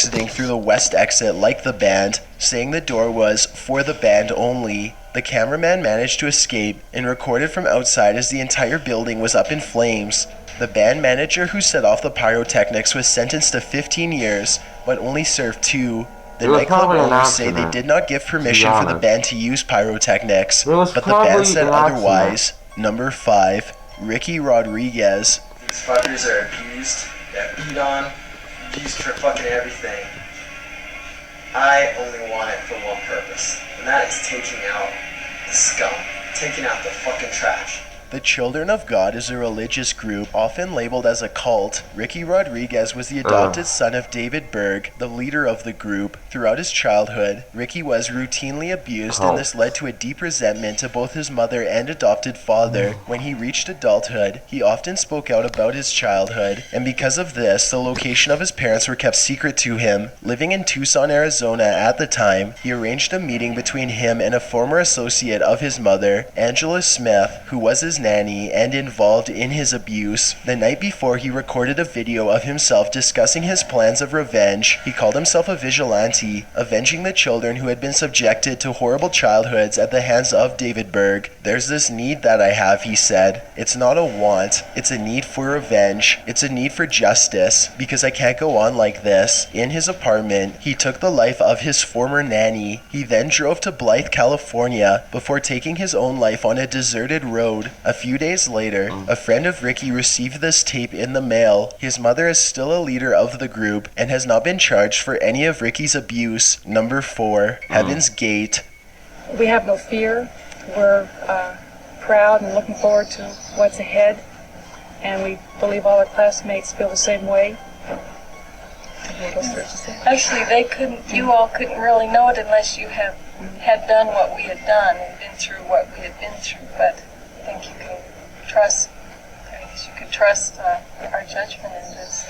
exiting through the west exit like the band, saying the door was for the band only. The cameraman managed to escape and recorded from outside as the entire building was up in flames. The band manager who set off the pyrotechnics was sentenced to 15 years, but only served 2. The nightclub owners say they did not give permission for the band to use pyrotechnics, but the band said otherwise. Number 5, Ricky Rodriguez. These fuckers are abused, they're beat on, abused for fucking everything. I only want it for one purpose, and that is taking out the scum, taking out the fucking trash. The Children of God is a religious group, often labeled as a cult. Ricky Rodriguez was the adopted son of David Berg, the leader of the group. Throughout his childhood, Ricky was routinely abused, and this led to a deep resentment to both his mother and adopted father. When he reached adulthood, he often spoke out about his childhood, and because of this, the location of his parents were kept secret to him. Living in Tucson, Arizona at the time, he arranged a meeting between him and a former associate of his mother, Angela Smith, who was his nanny and involved in his abuse. The night before, he recorded a video of himself discussing his plans of revenge. He called himself a vigilante, avenging the children who had been subjected to horrible childhoods at the hands of David Berg. There's this need that I have, he said. It's not a want, it's a need for revenge. It's a need for justice, because I can't go on like this. In his apartment, he took the life of his former nanny. He then drove to Blythe, California, before taking his own life on a deserted road. A few days later, a friend of Ricky received this tape in the mail. His mother is still a leader of the group and has not been charged for any of Ricky's abuse. Number 4, Heaven's Gate. We have no fear. We're proud and looking forward to what's ahead, and we believe all our classmates feel the same way. Actually, you all couldn't really know it unless you had done what we had done and been through what we had been through, but I think you can trust, our judgment in this.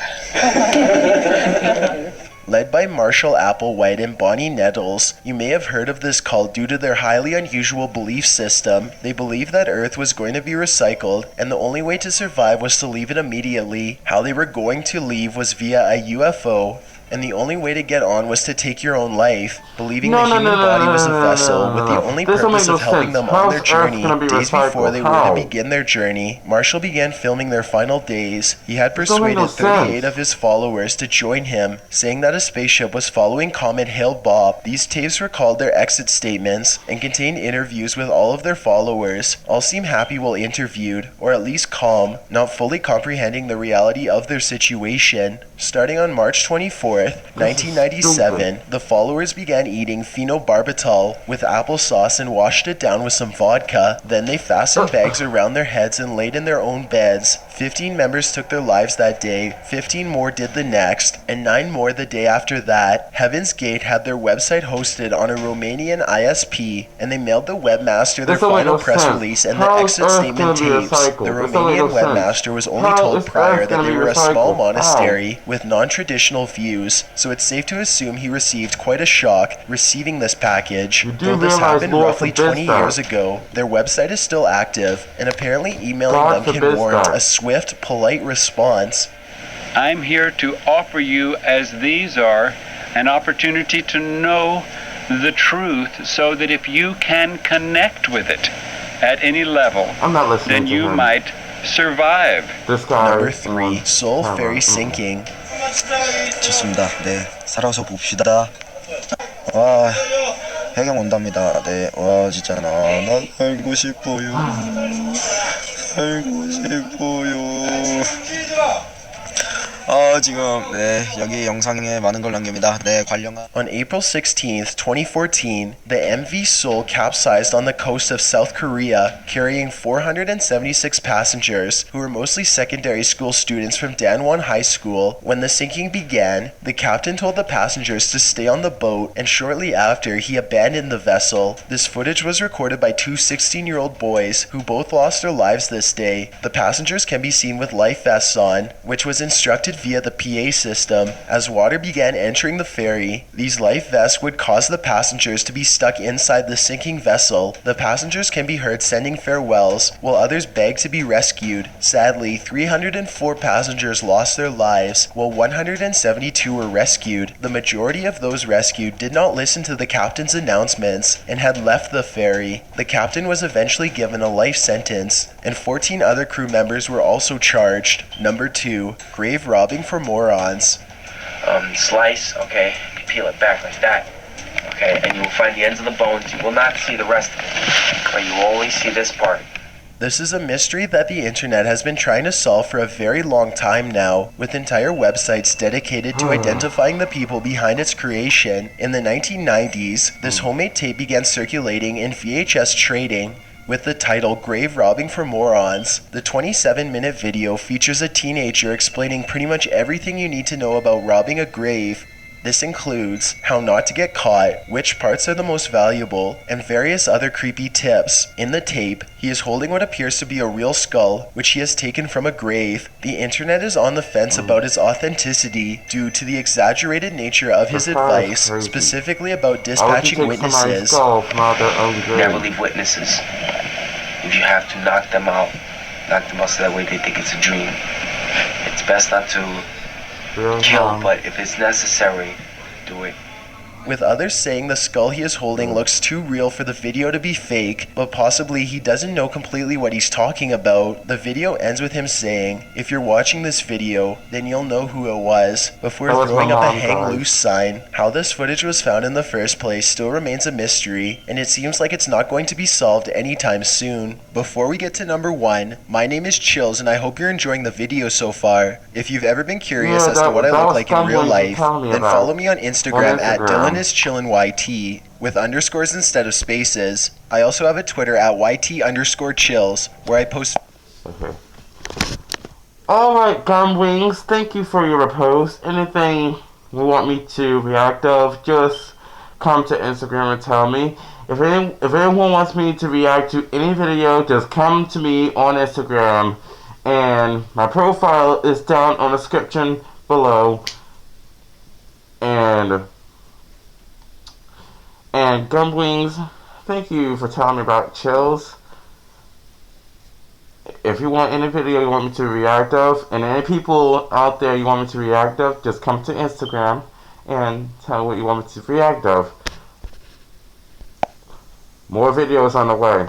Led by Marshall Applewhite and Bonnie Nettles, you may have heard of this cult due to their highly unusual belief system. They believed that Earth was going to be recycled, and the only way to survive was to leave it immediately. How they were going to leave was via a UFO, and the only way to get on was to take your own life, believing the human body was a vessel with the only purpose of helping them on their journey. Days before they were to begin their journey, Marshall began filming their final days. He had persuaded 38 of his followers to join him, saying that a spaceship was following Comet Hale-Bopp. These tapes were called their exit statements and contained interviews with all of their followers. All seem happy while interviewed, or at least calm, not fully comprehending the reality of their situation. Starting on March 24th, 1997, the followers began eating phenobarbital with applesauce and washed it down with some vodka. Then they fastened bags around their heads and laid in their own beds. 15 members took their lives that day, 15 more did the next, and 9 more the day after that. Heaven's Gate had their website hosted on a Romanian ISP, and they mailed the webmaster their final press release and the exit statement tapes. The Romanian webmaster was only told prior that they were a small monastery with non-traditional views, so it's safe to assume he received quite a shock receiving this package. Though this happened roughly 20 years ago, their website is still active, and apparently emailing them can warrant a swift, polite response. I'm here to offer you, as these are, an opportunity to know the truth so that if you can connect with it at any level, then you might survive. Number 3, Soul Fairy Sinking. 좋습니다. 네, 살아서 봅시다. 와, 해경 온답니다. 네, 와, 진짜 나 살고 싶어요. 살고 싶어요. 지금 여기 영상에 많은 걸 남깁니다. 네, 관련한. On April 16th, 2014, the MV Seoul capsized on the coast of South Korea, carrying 476 passengers who were mostly secondary school students from Danwon High School. When the sinking began, the captain told the passengers to stay on the boat, and shortly after, he abandoned the vessel. This footage was recorded by 2 16-year-old boys who both lost their lives this day. The passengers can be seen with life vests on, which was instructed transmitted via the PA system. As water began entering the ferry, these life vests would cause the passengers to be stuck inside the sinking vessel. The passengers can be heard sending farewells, while others beg to be rescued. Sadly, 304 passengers lost their lives, while 172 were rescued. The majority of those rescued did not listen to the captain's announcements and had left the ferry. The captain was eventually given a life sentence, and 14 other crew members were also charged. Number 2, grave robbing for morons. Slice, okay, you peel it back like that, okay, and you will find the ends of the bones. You will not see the rest of it, but you will only see this part. This is a mystery that the internet has been trying to solve for a very long time now, with entire websites dedicated to identifying the people behind its creation. In the 1990s, this homemade tape began circulating in VHS trading with the title Grave Robbing for Morons. The 27-minute video features a teenager explaining pretty much everything you need to know about robbing a grave. This includes how not to get caught, which parts are the most valuable, and various other creepy tips. In the tape, he is holding what appears to be a real skull, which he has taken from a grave. The internet is on the fence about his authenticity due to the exaggerated nature of his advice, specifically about dispatching witnesses. Never leave witnesses. If you have to knock them out so that way they think it's a dream. It's best not to kill, but if it's necessary, do it. With others saying the skull he is holding looks too real for the video to be fake, but possibly he doesn't know completely what he's talking about. The video ends with him saying, "If you're watching this video, then you'll know who it was," before throwing up a hang loose sign. How this footage was found in the first place still remains a mystery, and it seems like it's not going to be solved anytime soon. Before we get to number 1, my name is Chills, and I hope you're enjoying the video so far. If you've ever been curious as to what I look like in real life, then follow me on Instagram at DylanIsChillinYT with underscores instead of spaces. I also have a Twitter at YT_chills where I post. Okay. Alright, Gumwings, thank you for your post. Anything you want me to react of, just come to Instagram and tell me. If anyone wants me to react to any video, just come to me on Instagram. And my profile is down on the description below. And Gumwings, thank you for telling me about Chills. If you want any video you want me to react of, and any people out there you want me to react of, just come to Instagram and tell me what you want me to react of. More videos on the way.